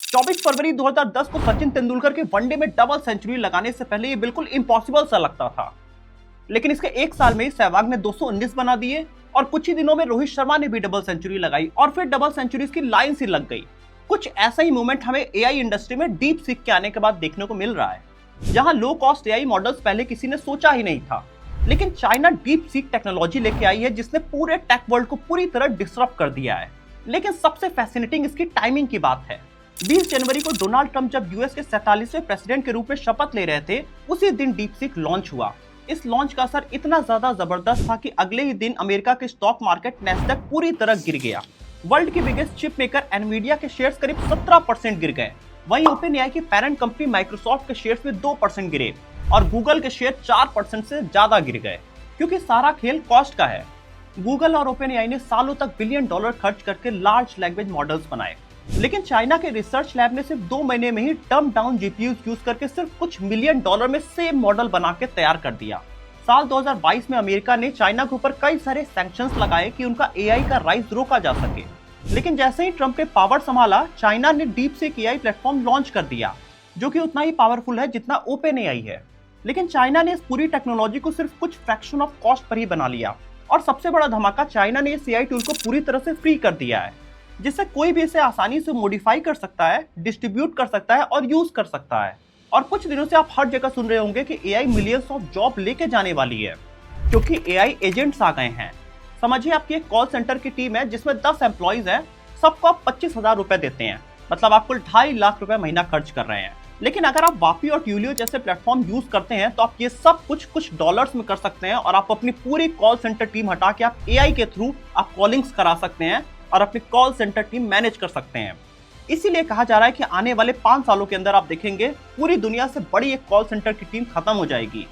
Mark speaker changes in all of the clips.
Speaker 1: 24 फरवरी 2010 को सचिन तेंदुलकर के वनडे में डबल सेंचुरी लगाने से पहले ये बिल्कुल इम्पॉसिबल सा लगता था, लेकिन इसके एक साल में सहवाग ने 219 बना दिए और कुछ ही दिनों में रोहित शर्मा ने भी डबल सेंचुरी लगाई और फिर डबल सेंचुरीज की लाइन सी लग गई। कुछ ऐसा ही मूवमेंट हमें एआई इंडस्ट्री में डीप सीक के आने के बाद देखने को मिल रहा है, जहां लो कॉस्ट एआई मॉडल्स पहले किसी ने सोचा ही नहीं था, लेकिन चाइना डीप सीक टेक्नोलॉजी लेके आई है जिसने पूरे टेक वर्ल्ड को पूरी तरह डिसरप्ट कर दिया है। लेकिन सबसे फैसिनेटिंग इसकी टाइमिंग की बात है। 20 जनवरी को डोनाल्ड ट्रंप जब यूएस के 47वें प्रेसिडेंट के रूप में शपथ ले रहे थे, उसी दिन डीप सीक लॉन्च हुआ। इस लॉन्च का असर इतना ज्यादा जबरदस्त था कि अगले ही दिन अमेरिका के स्टॉक मार्केट नैस्डैक पूरी तरह गिर गया। वर्ल्ड की बिगेस्ट चिप मेकर एनवीडिया के शेयर्स करीब 17% गिर गए। वहीं ओपन एआई की पेरेंट कंपनी माइक्रोसॉफ्ट के शेयर्स में 2% गिरे और गूगल के शेयर 4% से ज्यादा गिर गए, क्योंकि सारा खेल कॉस्ट का है। गूगल और ओपन एआई ने सालों तक बिलियन डॉलर खर्च करके लार्ज लैंग्वेज मॉडल्स बनाए, लेकिन चाइना के रिसर्च लैब ने सिर्फ 2 महीने में ही डम डाउन जीपीयूज यूज करके सिर्फ कुछ मिलियन डॉलर में सेम मॉडल बना के तैयार कर दिया। साल 2022 में अमेरिका ने चाइना के ऊपर कई सारे सैंक्शंस लगाए कि उनका एआई का राइज रोका जा सके, लेकिन जैसे ही ट्रंप ने पावर संभाला, चाइना ने deep seek AI platform launch कर दिया, जो कि उतना ही पावरफुल है जितना ओपन एआई है। लेकिन चाइना ने इस पूरी टेक्नोलॉजी को सिर्फ कुछ फ्रैक्शन ऑफ कॉस्ट पर ही बना लिया, और सबसे बड़ा धमाका, चाइना ने इस एआई टूल को पूरी तरह से फ्री कर दिया है, जिससे कोई भी इसे आसानी से मॉडिफाई कर सकता है, डिस्ट्रीब्यूट कर सकता है और यूज कर सकता है। और कुछ दिनों से आप हर जगह सुन रहे होंगे कि एआई मिलियंस ऑफ जॉब लेके जाने वाली है, क्योंकि एआई एजेंट्स आ गए हैं। समझिए आपकी एक कॉल सेंटर की टीम है जिसमें 10 एम्प्लॉइज हैं, सबको आप 25,000 रुपए देते हैं, मतलब आप कुल 2.5 लाख रुपए महीना खर्च कर रहे हैं। लेकिन अगर आप वापी और ट्यूलियो जैसे प्लेटफॉर्म यूज करते हैं तो आप ये सब कुछ डॉलर्स में कर सकते हैं, और आप अपनी पूरी कॉल सेंटर टीम हटा के आप एआई के थ्रू आप कॉलिंग्स करा सकते हैं और अपनी कॉल सेंटर टीम मैनेज कर सकते हैं। इसीलिए कहा जा रहा है कि आने वाले 5 सालों के अंदर आप देखेंगे पूरी दुनिया से बड़ी एक कॉल सेंटर की टीम खत्म हो जाएगी।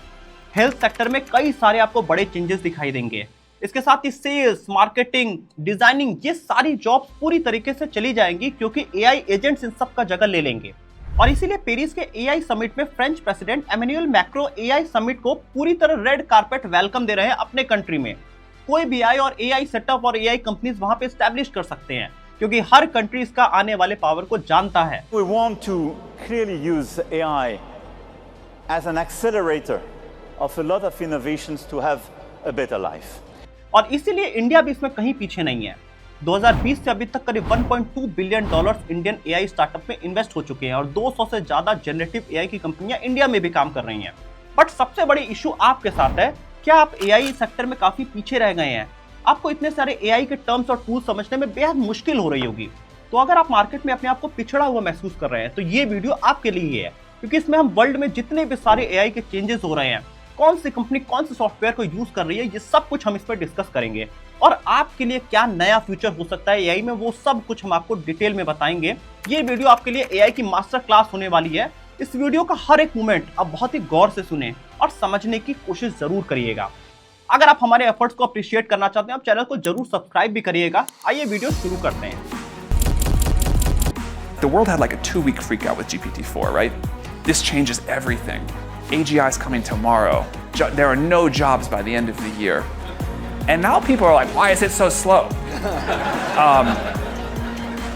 Speaker 1: हेल्थ सेक्टर में कई सारे आपको बड़े चेंजेस दिखाई देंगे। इसके साथ ही सेल्स, मार्केटिंग, डिजाइनिंग, ये सारी जॉब्स पूरी तरीके से चली जाएंगी, क्योंकि एआई एजेंट्स इन सब का जगह ले लेंगे। और इसीलिए पेरिस के एआई समिट में French president Emmanuel Macron AI summit को पूरी तरह रेड कारपेट वेलकम दे रहे हैं अपने कंट्री में। कोई भी आए और एआई सेटअप और एआई कंपनीज वहां पे एस्टैब्लिश कर सकते हैं, क्योंकि हर कंट्री इसका आने वाले पावर को जानता है।
Speaker 2: We want to clearly use AI as an accelerator of a lot of innovations to have a better life.
Speaker 1: और इसीलिए इंडिया भी इसमें कहीं पीछे नहीं है। 2020 से अभी तक करीब 1.2 billion dollars Indian AI startup में इन्वेस्ट हो चुके हैं, और 200 से ज्यादा जनरेटिव एआई की कंपनियां इंडिया में भी काम कर रही हैं। बट सबसे बड़ी इशू आपके साथ है, क्या आप एआई सेक्टर में काफी पीछे रह गए हैं? आपको इतने सारे एआई के टर्म्स और टूल्स समझने में बेहद मुश्किल हो रही होगी। तो अगर आप मार्केट में अपने आप को पिछड़ा हुआ महसूस कर रहे हैं तो ये वीडियो आपके लिए है, क्योंकि इसमें हम वर्ल्ड में जितने भी सारे एआई के चेंजेस हो रहे हैं, कौन सी कंपनी कौन से सॉफ्टवेयर को यूज कर रही है, ये सब कुछ हम इस पर डिस्कस करेंगे। और आपके लिए क्या नया फ्यूचर हो सकता है एआई में, वो सब कुछ हम आपको डिटेल में बताएंगे। ये वीडियो आपके लिए एआई की मास्टर क्लास होने वाली है। इस वीडियो का हर एक मोमेंट आप बहुत ही गौर से सुने और समझने की कोशिश जरूर करिएगा। अगर आप हमारे एफर्ट्स को अप्रिशिएट करना चाहते हैं, आप चैनल को जरूर सब्सक्राइब भी करिएगा। आइए वीडियो शुरू करते हैं।
Speaker 3: The world had like a 2-week freak out with GPT-4, right? This changes everything. AGI is coming tomorrow. There are no jobs by the end of the year. And now people are like, why is it so slow?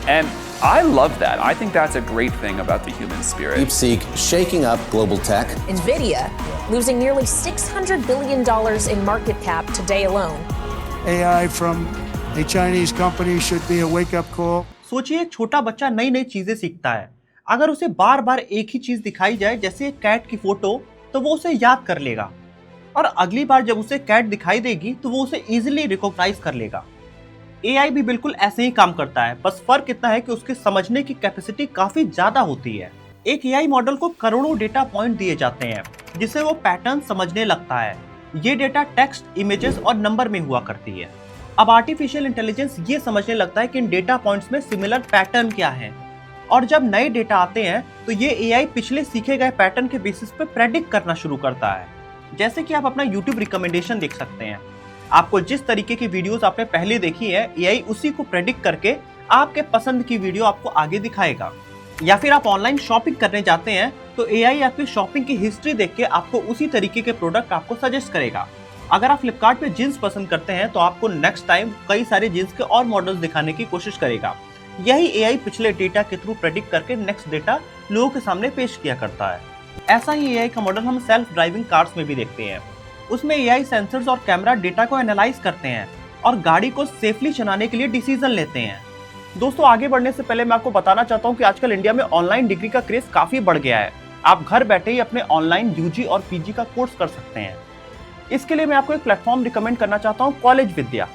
Speaker 3: And I love that. I think that's a great thing about the human spirit.
Speaker 4: DeepSeek shaking up global tech.
Speaker 5: NVIDIA losing nearly $600 billion in market cap today alone.
Speaker 6: AI from a Chinese company should be a wake-up call.
Speaker 1: सोचिए, एक छोटा बच्चा नई नई चीजें सीखता है। अगर उसे बार बार एक ही चीज दिखाई जाए, जैसे एक कैट की फोटो, तो वो उसे याद कर लेगा, और अगली बार जब उसे कैट दिखाई देगी तो वो उसे इजीली रिकॉग्नाइज कर लेगा। एआई भी बिल्कुल ऐसे ही काम करता है, बस फर्क इतना है कि उसके समझने की कैपेसिटी काफी ज्यादा होती है। एक एआई मॉडल को करोड़ों डेटा पॉइंट दिए जाते हैं, जिसे वो पैटर्न समझने लगता है। ये डेटा टेक्स्ट, इमेजेस और नंबर में हुआ करती है। अब आर्टिफिशियल इंटेलिजेंस ये समझने लगता है कि इन डेटा पॉइंट्स में सिमिलर पैटर्न क्या है, और जब नए डेटा आते हैं तो ये एआई पिछले सीखे गए पैटर्न के बेसिस पे प्रेडिक्ट करना शुरू करता है। जैसे कि आप अपना YouTube रिकमेंडेशन देख सकते हैं। आपको जिस तरीके की वीडियोस आपने पहले देखी है, एआई उसी को प्रेडिक्ट करके आपके पसंद की वीडियो आपको आगे दिखाएगा। या फिर आप ऑनलाइन शॉपिंग करने जाते हैं तो एआई आपकी शॉपिंग की हिस्ट्री देख के आपको उसी तरीके के प्रोडक्ट आपको सजेस्ट करेगा। अगर आप फ्लिपकार्ट पे जीन्स पसंद करते हैं तो आपको नेक्स्ट टाइम कई सारे जीन्स के और मॉडल्स दिखाने की कोशिश करेगा। यही एआई पिछले डेटा के थ्रू प्रेडिक्ट करके नेक्स्ट डेटा लोगों के सामने पेश किया करता है। ऐसा ही एआई का मॉडल हम सेल्फ ड्राइविंग कार्स में भी देखते हैं। उसमें एआई सेंसर्स और कैमरा डेटा को एनालाइज करते हैं और गाड़ी को सेफली चलाने के लिए डिसीजन लेते हैं। दोस्तों, आगे बढ़ने से पहले मैं आपको बताना चाहता हूँ कि आजकल इंडिया में ऑनलाइन डिग्री का क्रेज काफी बढ़ गया है। आप घर बैठे ही अपने ऑनलाइन यूजी और पीजी का कोर्स कर सकते हैं। इसके लिए मैं आपको एक प्लेटफॉर्म रिकमेंड करना चाहता हूँ, कॉलेज विद्या,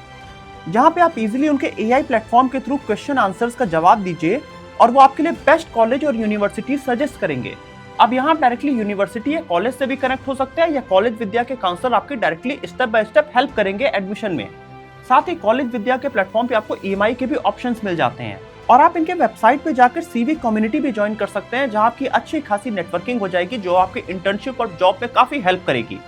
Speaker 1: जहाँ पे आप इजीली उनके एआई प्लेटफॉर्म के थ्रू क्वेश्चन आंसर्स का जवाब दीजिए और वो आपके लिए बेस्ट कॉलेज और यूनिवर्सिटी सजेस्ट करेंगे। अब यहाँ डायरेक्टली यूनिवर्सिटी या कॉलेज से भी कनेक्ट हो सकते हैं या कॉलेज विद्या के काउंसलर आपकी directly step by step help करेंगे एडमिशन में। साथ ही कॉलेज विद्या के प्लेटफॉर्म पे आपको ईएमआई के भी ऑप्शंस मिल जाते हैं और आप इनके वेबसाइट पे जाकर सीवी कम्युनिटी भी ज्वाइन कर सकते हैं, जहाँ आपकी अच्छी खासी नेटवर्किंग हो जाएगी जो आपकी इंटर्नशिप और जॉब में काफी हेल्प करेगी।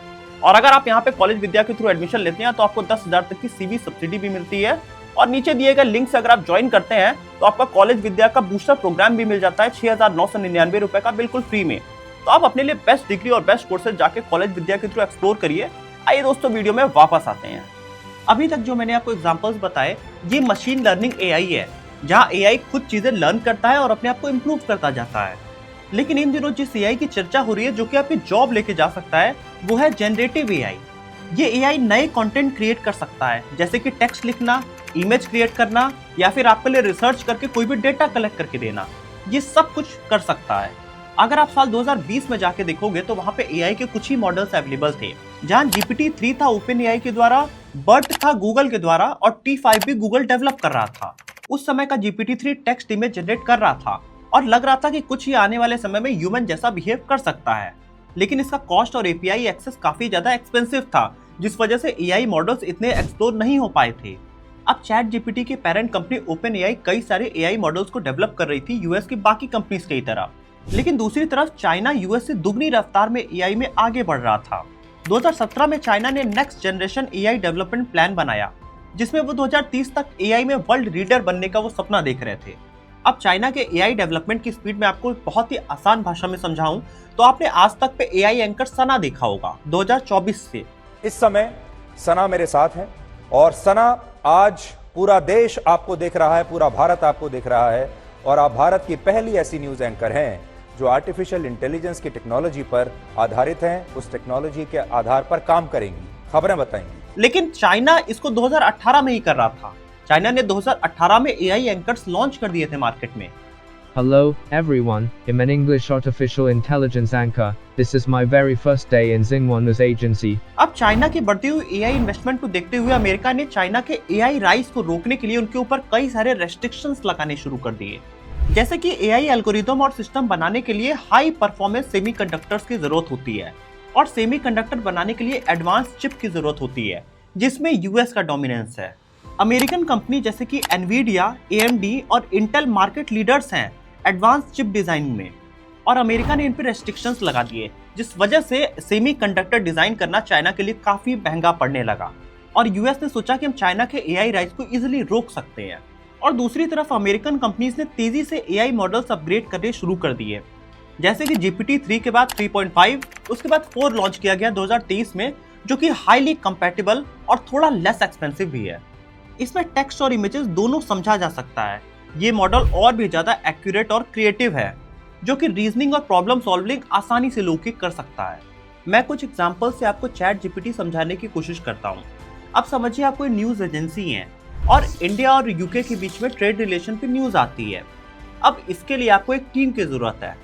Speaker 1: और अगर आप यहाँ पे कॉलेज विद्या के थ्रू एडमिशन लेते हैं तो आपको 10,000 तक की सीवी सब्सिडी भी मिलती है और नीचे दिए गए लिंक से अगर आप ज्वाइन करते हैं तो आपका कॉलेज विद्या का बूस्टर प्रोग्राम भी मिल जाता है 6,999 रुपए का बिल्कुल फ्री में। तो आप अपने लिए बेस्ट डिग्री और बेस्ट कोर्सेज जाके कॉलेज विद्या के थ्रू एक्सप्लोर करिए। आइए दोस्तों, वीडियो में वापस आते हैं। अभी तक जो मैंने आपको एग्जांपल्स बताए ये मशीन लर्निंग एआई है, जहां एआई खुद चीजें लर्न करता है और अपने आप को इम्प्रूव करता जाता है। लेकिन इन दिनों जिस एआई की चर्चा हो रही है जो कि आपकी जॉब लेके जा सकता है वो है जनरेटिव एआई। ये एआई नए कंटेंट क्रिएट कर सकता है, जैसे कि टेक्स्ट लिखना, इमेज क्रिएट करना या फिर आपके लिए रिसर्च करके कोई भी डेटा कलेक्ट करके देना। ये सब कुछ कर सकता है। अगर आप साल 2020 में जाके देखोगे तो वहां पे एआई के कुछ ही मॉडल्स अवेलेबल थे, जहां GPT-3 था ओपन एआई के द्वारा, बर्ट था गूगल के द्वारा और T5 भी गूगल डेवलप कर रहा था। उस समय का GPT-3 टेक्स्ट इमेज जनरेट कर रहा था और लग रहा था कि कुछ ही आने वाले समय में ह्यूमन जैसा बिहेव कर सकता है। लेकिन इसका कॉस्ट और एपीआई एक्सेस काफी ज्यादा एक्सपेंसिव था, जिस वजह से एआई मॉडल्स इतने एक्सप्लोर नहीं हो पाए थे। अब चैट जीपीटी की पेरेंट कंपनी ओपन एआई कई सारे एआई मॉडल्स को डेवलप कर रही थी यूएस की बाकी कंपनीज की तरह। लेकिन दूसरी तरफ चाइना यूएस से दुगनी रफ्तार में एआई में आगे बढ़ रहा था। 2017 में चाइना ने next generation AI development plan बनाया, जिसमें वो 2030 तक एआई में वर्ल्ड लीडर बनने का वो सपना देख रहे थे। अब चाइना के एआई डेवलपमेंट की स्पीड में आपको बहुत ही आसान भाषा में समझाऊं तो आपने आज तक पे एआई एंकर सना देखा होगा 2024 से।
Speaker 7: इस समय सना मेरे साथ है और सना आज पूरा देश आपको देख रहा है, पूरा भारत आपको देख रहा है और आप भारत की पहली ऐसी न्यूज एंकर हैं जो आर्टिफिशियल इंटेलिजेंस की टेक्नोलॉजी पर आधारित हैं, उस टेक्नोलॉजी के आधार पर काम करेंगी, खबरें बताएंगी।
Speaker 1: लेकिन चाइना इसको 2018 में ही कर रहा था। चाइना ने 2018 में एआई एंकर्स लॉन्च कर दिए थे मार्केट में।
Speaker 8: Hello, everyone. I'm an English artificial intelligence anchor. This is my very first day in Xinhua News Agency.
Speaker 1: अब चाइना की बढ़ती हुई एआई इन्वेस्टमेंट को देखते हुए अमेरिका ने चाइना के एआई राइज को रोकने के लिए उनके ऊपर कई सारे रेस्ट्रिक्शंस लगाने शुरू कर दिए। जैसे कि एआई एल्गोरिदम और सिस्टम बनाने के लिए हाई परफॉर्मेंस सेमीकंडक्टर्स की जरूरत होती है और सेमीकंडक्टर बनाने के लिए एडवांस चिप की जरूरत होती है, जिसमें यूएस का डोमिनेंस है। अमेरिकन कंपनी जैसे कि एनवीडिया, एएमडी और इंटेल मार्केट लीडर्स हैं एडवांस चिप डिजाइनिंग में, और अमेरिका ने इन पर रेस्ट्रिक्शंस लगा दिए, जिस वजह से सेमीकंडक्टर डिजाइन करना चाइना के लिए काफी महंगा पड़ने लगा। और यूएस ने सोचा कि हम चाइना के एआई राइज को इजीली रोक सकते हैं। और दूसरी तरफ अमेरिकन कंपनीज ने तेजी से एआई मॉडल्स अपग्रेड करने शुरू कर दिए, जैसे कि GPT-3 के बाद 3.5, उसके बाद 4 लॉन्च किया गया 2023 में, जो कि हाईली कंपैटिबल और थोड़ा लेस एक्सपेंसिव भी है। इसमें टेक्स्ट और इमेजेस दोनों समझा जा सकता है। ये मॉडल और भी ज्यादा एक्यूरेट और क्रिएटिव है, जो कि रीजनिंग और प्रॉब्लम सॉल्विंग आसानी से लौकिक कर सकता है। मैं कुछ एग्जांपल से आपको चैट जीपीटी समझाने की कोशिश करता हूँ। अब समझिए आप कोई न्यूज एजेंसी है और इंडिया और यूके के बीच में ट्रेड रिलेशन पे न्यूज आती है। अब इसके लिए आपको एक टीम की जरूरत है,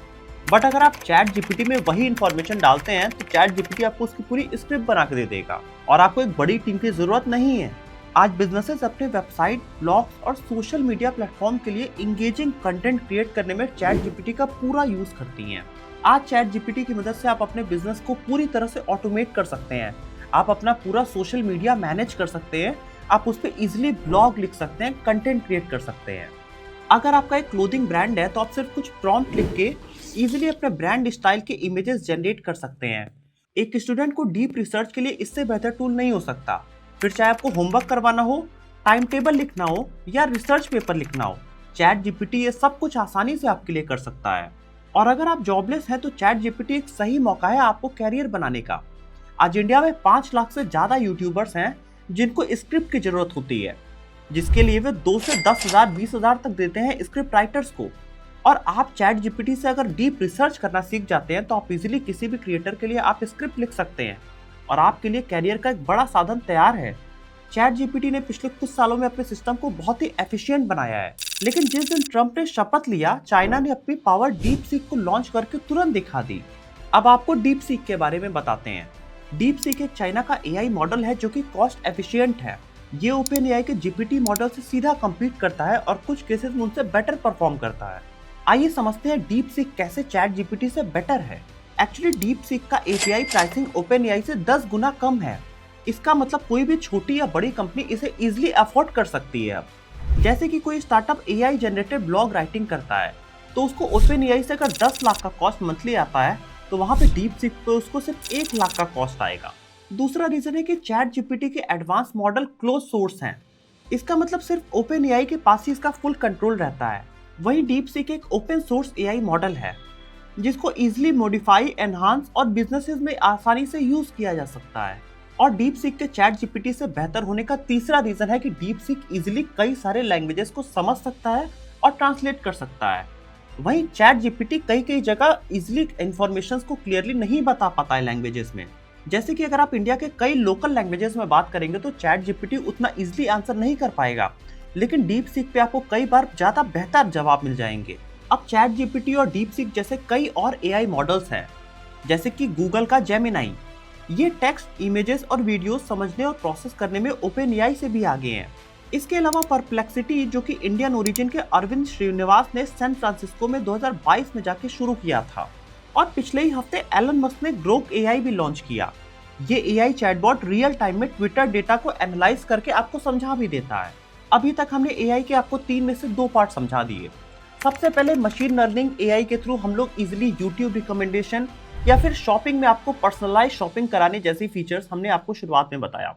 Speaker 1: बट अगर आप चैट जीपीटी में वही इंफॉर्मेशन डालते हैं तो चैट जीपीटी आपको उसकी पूरी स्क्रिप्ट बना के दे देगा और आपको एक बड़ी टीम की जरूरत नहीं है। आज बिजनेसेस अपने वेबसाइट, ब्लॉग्स और सोशल मीडिया प्लेटफॉर्म के लिए इंगेजिंग कंटेंट क्रिएट करने में चैट जीपीटी का पूरा यूज करती हैं। आज चैट जीपीटी की मदद से आप अपने बिजनेस को पूरी तरह से ऑटोमेट कर सकते हैं। आप अपना पूरा सोशल मीडिया मैनेज कर सकते हैं, आप उस पर इजिली ब्लॉग लिख सकते हैं, कंटेंट क्रिएट कर सकते हैं। अगर आपका एक क्लोथिंग ब्रांड है तो आप सिर्फ कुछ प्रॉम्प्ट लिख के इजिली अपने ब्रांड स्टाइल के इमेजेस जनरेट कर सकते हैं। एक स्टूडेंट को डीप रिसर्च के लिए इससे बेहतर टूल नहीं हो सकता। फिर चाहे आपको होमवर्क करवाना हो, टाइम टेबल लिखना हो या रिसर्च पेपर लिखना हो, चैट जीपीटी ये सब कुछ आसानी से आपके लिए कर सकता है। और अगर आप जॉबलेस हैं तो चैट जीपीटी एक सही मौका है आपको कैरियर बनाने का। आज इंडिया में 5 लाख से ज्यादा यूट्यूबर्स हैं जिनको स्क्रिप्ट की जरूरत होती है, जिसके लिए वे 2 से 10,000 20,000 तक देते हैं स्क्रिप्ट राइटर्स को। और आप चैट जीपीटी से अगर डीप रिसर्च करना सीख जाते हैं तो आप इजीली किसी भी क्रिएटर के लिए आप स्क्रिप्ट लिख सकते हैं और आपके लिए कैरियर का एक बड़ा साधन तैयार है। चैट जीपीटी ने पिछले कुछ सालों में अपने सिस्टम को बहुत ही एफिशिएंट बनाया है, लेकिन जिस दिन ट्रंप ने शपथ लिया, चाइना ने अपनी पावर डीप सीक को लॉन्च करके तुरंत दिखा दी। अब आपको डीप सीक के बारे में बताते हैं। डीप सीक एक चाइना का एआई मॉडल है जो कि कॉस्ट एफिशिएंट है। ये ओपन एआई के जीपीटी मॉडल से सीधा कम्पीट करता है और कुछ केसेस में उनसे बेटर परफॉर्म करता है। आइए समझते हैं डीप सीक कैसे चैट जीपीटी से बेटर है। एक्चुअली डीप सीक का एपीआई प्राइसिंग ओपन एआई से 10 गुना कम है। इसका मतलब कोई भी छोटी या बड़ी कंपनी इसे इजीली अफोर्ड कर सकती है। अब जैसे कि कोई startup AI generated blog writing करता है तो उसको ओपन एआई से अगर 10 लाख का कॉस्ट मंथली आता है तो वहां पे डीप सीक पे उसको सिर्फ 1 लाख का कॉस्ट आएगा। दूसरा रीजन है कि चैट जीपीटी के एडवांस मॉडल क्लोज सोर्स हैं। इसका मतलब सिर्फ ओपन एआई के पास ही इसका फुल कंट्रोल रहता है। वहीं डीप सीक एक ओपन सोर्स एआई मॉडल है जिसको इजीली मॉडिफाई, एनहांस और बिजनेसेस में आसानी से यूज किया जा सकता है। और डीप सीक के चैट जीपीटी से बेहतर होने का तीसरा रीजन है कि डीप सीक इजीली कई सारे लैंग्वेजेस को समझ सकता है और ट्रांसलेट कर सकता है। वहीं चैट जीपीटी कई जगह इजीली इंफॉर्मेशन को क्लियरली नहीं बता पाता है लैंग्वेजेस में। जैसे कि अगर आप इंडिया के कई लोकल लैंग्वेजेस में बात करेंगे तो चैट जीपीटी उतना इजीली आंसर नहीं कर पाएगा, लेकिन डीप सीक पे आपको कई बार ज्यादा बेहतर जवाब मिल जाएंगे। अब चैट जीपीटी और डीप सीक जैसे कई और एआई मॉडल्स हैं, जैसे कि गूगल का जेमिनाई। ये टेक्स्ट, इमेजेस और वीडियोस समझने और प्रोसेस करने में ओपन एआई से भी आगे हैं। इसके अलावा परप्लेक्सिटी, जो कि इंडियन ओरिजिन के अरविंद श्रीनिवास ने सैन फ्रांसिस्को में 2022 में जाके शुरू किया था। और पिछले ही हफ्ते एलन मस्क ने ग्रोक एआई भी लॉन्च किया। ये एआई चैटबॉट रियल टाइम में ट्विटर डेटा को एनालाइज करके आपको समझा भी देता है। अभी तक हमने एआई के आपको 3 में से 2 पार्ट समझा दिए। सबसे पहले मशीन लर्निंग एआई के थ्रू हम लोग इजीली यूट्यूब रिकमेंडेशन या फिर शॉपिंग में आपको पर्सनलाइज शॉपिंग कराने जैसी फीचर्स हमने आपको शुरुआत में बताया।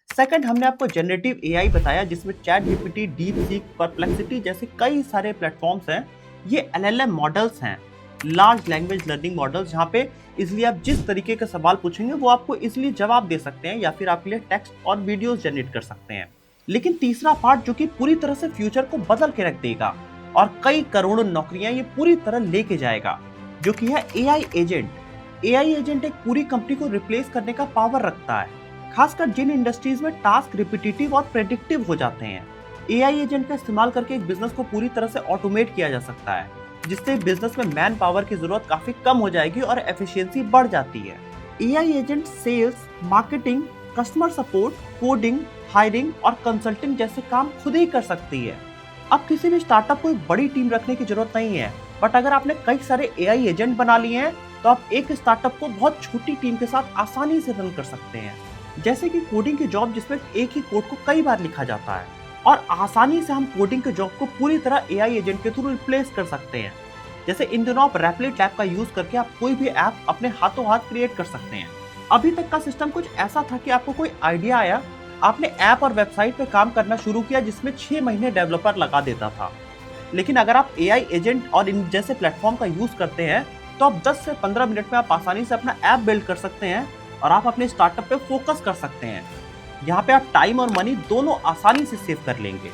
Speaker 1: सेकंड, हमने आपको जनरेटिव एआई बताया जिसमें chat GPT, deep seek, perplexity जैसे कई सारे प्लेटफॉर्म्स हैं। ये एलएलएम मॉडल्स हैं, लार्ज लैंग्वेज लर्निंग मॉडल्स, जहाँ पे इसलिए आप जिस तरीके का सवाल पूछेंगे वो आपको इसलिए जवाब दे सकते हैं या फिर आपके लिए टेक्स्ट और वीडियोस जनरेट कर सकते हैं। लेकिन तीसरा पार्ट जो कि पूरी तरह से फ्यूचर को बदल के रख देगा और कई करोड़ों नौकरियां ये पूरी तरह लेके जाएगा, जो कि है एआई एजेंट। एआई एजेंट एक पूरी कंपनी को रिप्लेस करने का पावर रखता है, खासकर जिन इंडस्ट्रीज में टास्क रिपीटेटिव और प्रेडिक्टिव हो जाते हैं। एआई एजेंट का इस्तेमाल करके एक बिजनेस को पूरी तरह से ऑटोमेट किया जा सकता है, जिससे बिजनेस में मैन पावर की जरूरत काफी कम हो जाएगी और एफिशिएंसी बढ़ जाती है। AI agent sales, marketing, customer support, coding, hiring और कंसल्टिंग जैसे काम खुद ही कर सकती है। अब किसी भी स्टार्टअप को एक बड़ी टीम रखने की जरूरत नहीं है, बट अगर आपने कई सारे एआई एजेंट बना लिए हैं तो आप एक स्टार्टअप को बहुत छोटी टीम के साथ आसानी से रन कर सकते हैं। जैसे कि कोडिंग की जॉब जिसमें एक ही कोड को कई बार लिखा जाता है, और आसानी से हम कोडिंग के जॉब को पूरी तरह एआई एजेंट के थ्रू रिप्लेस कर सकते हैं। जैसे इन दिनों आप रैपलेट ऐप का यूज करके आप कोई भी ऐप अपने हाथों हाथ क्रिएट कर सकते हैं। अभी तक का सिस्टम कुछ ऐसा था कि आपको कोई आइडिया आया, आपने ऐप और वेबसाइट पे काम करना शुरू किया जिसमें 6 महीने डेवलपर लगा देता था। लेकिन अगर आप एआई एजेंट और इन जैसे प्लेटफॉर्म का यूज करते हैं तो आप 10 से 15 मिनट में आप आसानी से अपना ऐप बिल्ड कर सकते हैं और आप अपने स्टार्टअप पे फोकस कर सकते हैं। यहाँ पे आप टाइम और मनी दोनों आसानी से सेव कर लेंगे।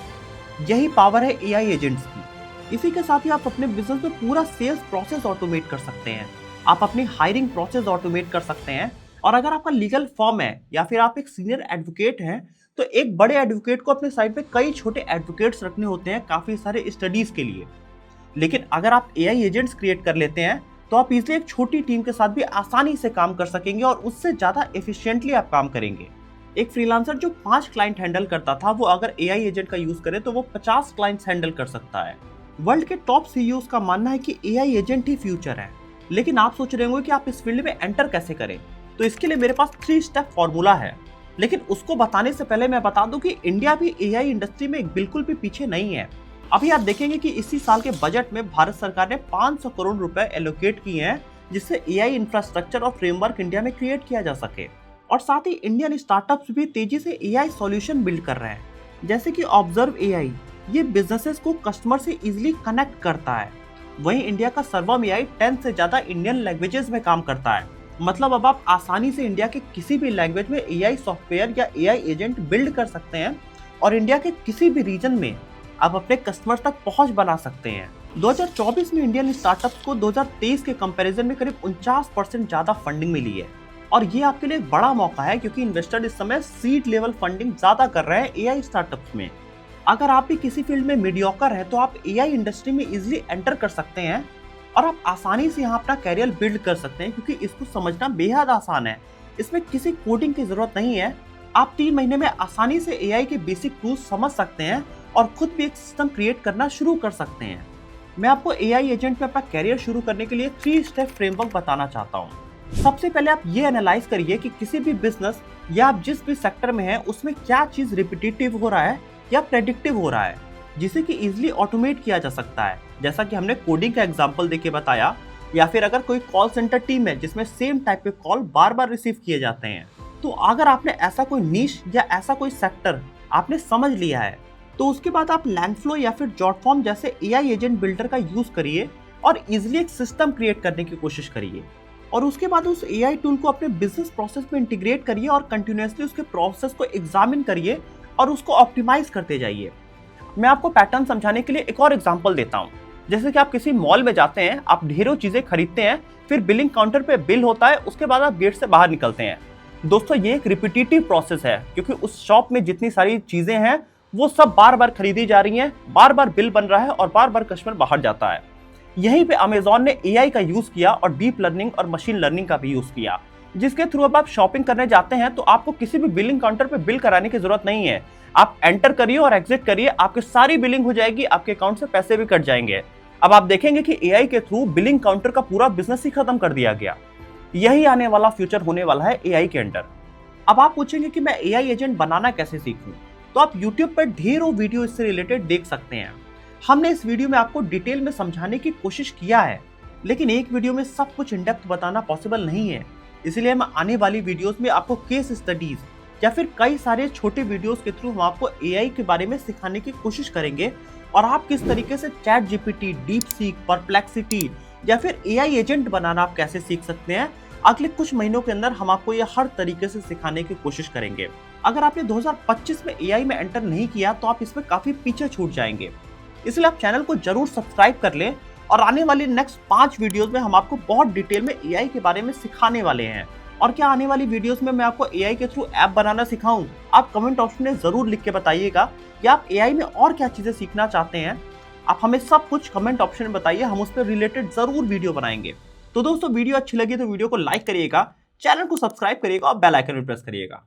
Speaker 1: यही पावर है एआई एजेंट्स की। इसी के साथ ही आप अपने बिजनेस में पूरा सेल्स प्रोसेस ऑटोमेट कर सकते हैं, आप अपनी हायरिंग प्रोसेस ऑटोमेट कर सकते हैं, और अगर आपका लीगल फर्म है या फिर आप एक सीनियर एडवोकेट हैं तो एक बड़े एडवोकेट को अपने साइड पे कई छोटे एडवोकेट्स रखने होते हैं काफी सारे स्टडीज के लिए। लेकिन अगर आप एआई एजेंट्स क्रिएट कर लेते हैं तो आप इसलिए एक छोटी टीम के साथ भी आसानी से काम कर सकेंगे और उससे ज्यादा एफिशिएंटली आप काम करेंगे। एक फ्रीलांसर जो 5 क्लाइंट हैंडल करता था वो अगर एआई एजेंट का यूज करे तो वो 50 क्लाइंट्स हैंडल कर सकता है। वर्ल्ड के टॉप सीईओज का मानना है कि एआई एजेंट ही फ्यूचर है। लेकिन आप सोच रहे होंगे कि आप इस फील्ड में एंटर कैसे करें, तो इसके लिए मेरे पास 3 स्टेप फॉर्मूला है। लेकिन उसको बताने से पहले मैं बता दूं कि इंडिया भी एआई इंडस्ट्री में बिल्कुल भी पीछे नहीं है। अभी आप देखेंगे कि इसी साल के बजट में भारत सरकार ने 500 करोड़ रुपए एलोकेट किए हैं जिससे एआई इंफ्रास्ट्रक्चर और फ्रेमवर्क इंडिया में क्रिएट किया जा सके। और साथ ही इंडियन स्टार्टअप्स भी तेजी से एआई सॉल्यूशन बिल्ड कर रहे हैं, जैसे कि ऑब्जर्व एआई। ये बिजनेसेस को कस्टमर से इजीली कनेक्ट करता है। वहीं इंडिया का सर्वम एआई 10 से ज्यादा इंडियन लैंग्वेजेस में काम करता है। मतलब अब आप आसानी से इंडिया के किसी भी लैंग्वेज में एआई सॉफ्टवेयर या एआई एजेंट बिल्ड कर सकते हैं और इंडिया के किसी भी रीजन में आप अपने कस्टमर्स तक पहुंच बना सकते हैं। 2024 में इंडियन स्टार्टअप्स को 2023 के कंपैरिजन में करीब 49% ज्यादा फंडिंग मिली है और ये आपके लिए एक बड़ा मौका है क्योंकि इन्वेस्टर इस समय सीड लेवल फंडिंग ज्यादा कर रहे हैं एआई स्टार्टअप्स में। अगर आप भी किसी फील्ड में मीडियोकर हैं तो आप एआई इंडस्ट्री में इजीली एंटर कर सकते हैं और आप आसानी से यहाँ अपना कैरियर बिल्ड कर सकते हैं क्योंकि इसको समझना बेहद आसान है। इसमें किसी कोडिंग की जरूरत नहीं है। आप 3 महीने में आसानी से एआई के बेसिक टूल्स समझ सकते हैं और खुद भी एक सिस्टम क्रिएट करना शुरू कर सकते हैं। मैं आपको एआई एजेंट में अपना कैरियर शुरू करने के लिए 3 स्टेप फ्रेमवर्क बताना चाहता हूँ। सबसे पहले आप ये एनालाइज करिए कि किसी भी बिजनेस या आप जिस भी सेक्टर में हैं उसमें क्या चीज रिपीटेटिव हो रहा है या प्रेडिक्टिव हो रहा है जिसे कि इजीली ऑटोमेट किया जा सकता है, जैसा कि हमने कोडिंग का एग्जांपल देके बताया। या फिर अगर कोई कॉल सेंटर टीम है जिसमें सेम टाइप के कॉल बार बार रिसीव किए जाते हैं, तो अगर आपने ऐसा कोई नीश या ऐसा कोई सेक्टर आपने समझ लिया है तो उसके बाद आप लैंडफ्लो या फिर जॉटफॉर्म जैसे एआई एजेंट बिल्डर का यूज करिए और इजिली एक सिस्टम क्रिएट करने की कोशिश करिए और उसके बाद उस एआई टूल को अपने बिजनेस प्रोसेस में इंटीग्रेट करिए और कंटिन्यूअसली उसके प्रोसेस को एग्जामिन करिए और उसको ऑप्टिमाइज करते जाइए। मैं आपको पैटर्न समझाने के लिए एक और एग्जांपल देता हूं। जैसे कि आप किसी मॉल में जाते हैं, आप ढेरों चीजें खरीदते हैं, फिर बिलिंग काउंटर पे बिल होता है, उसके बाद आप गेट से बाहर निकलते हैं। दोस्तों ये एक रिपीटेटिव प्रोसेस है क्योंकि उस शॉप में जितनी सारी चीजें हैं वो सब बार बार खरीदी जा रही हैं, बार बार बिल बन रहा है और बार बार कस्टमर बाहर जाता है। यहीं पे अमेजॉन ने एआई का यूज किया और डीप लर्निंग और मशीन लर्निंग का भी यूज किया, जिसके थ्रू अब आप शॉपिंग करने जाते हैं तो आपको किसी भी बिलिंग काउंटर पे बिल कराने की जरूरत नहीं है। आप एंटर करिए और एग्जिट करिए, आपकी सारी बिलिंग हो जाएगी, आपके अकाउंट से पैसे भी कट जाएंगे। अब आप देखेंगे कि एआई के थ्रू बिलिंग काउंटर का पूरा बिजनेस ही खत्म कर दिया गया। यही आने वाला फ्यूचर होने वाला है एआई के अंडर। अब आप पूछेंगे कि मैं एआई एजेंट बनाना कैसे सीखूं, तो आप YouTube पर ढेरों वीडियो इससे रिलेटेड देख सकते हैं। हमने इस वीडियो में आपको डिटेल में समझाने की कोशिश किया है, लेकिन एक वीडियो में सब कुछ इन डेप्थ बताना पॉसिबल नहीं है। इसलिए हम आने वाली वीडियोस में आपको केस स्टडीज या फिर कई सारे छोटे वीडियोस के थ्रू हम आपको एआई के बारे में सिखाने की कोशिश करेंगे और आप किस तरीके से चैट जीपीटी, डीपसीक, परप्लेक्सिटी या फिर एआई एजेंट बनाना आप कैसे सीख सकते हैं। अगले कुछ महीनों के अंदर हम आपको ये हर तरीके से सिखाने की कोशिश करेंगे। अगर आपने 2025 में एआई में एंटर नहीं किया तो आप इसमें काफी पीछे छूट जाएंगे। इसलिए आप चैनल को जरूर सब्सक्राइब कर लें और आने वाली नेक्स्ट 5 वीडियोस में हम आपको बहुत डिटेल में एआई के बारे में सिखाने वाले हैं। और क्या आने वाली वीडियोस में मैं आपको एआई के थ्रू ऐप बनाना सिखाऊं? आप कमेंट ऑप्शन में जरूर लिख के बताइएगा कि आप एआई में और क्या चीजें सीखना चाहते हैं। आप हमें सब कुछ कमेंट ऑप्शन में बताइए, हम उस पर रिलेटेड जरूर वीडियो बनाएंगे। तो दोस्तों वीडियो अच्छी लगी तो वीडियो को लाइक करिएगा, चैनल को सब्सक्राइब करिएगा और बेल आइकन भी प्रेस करिएगा।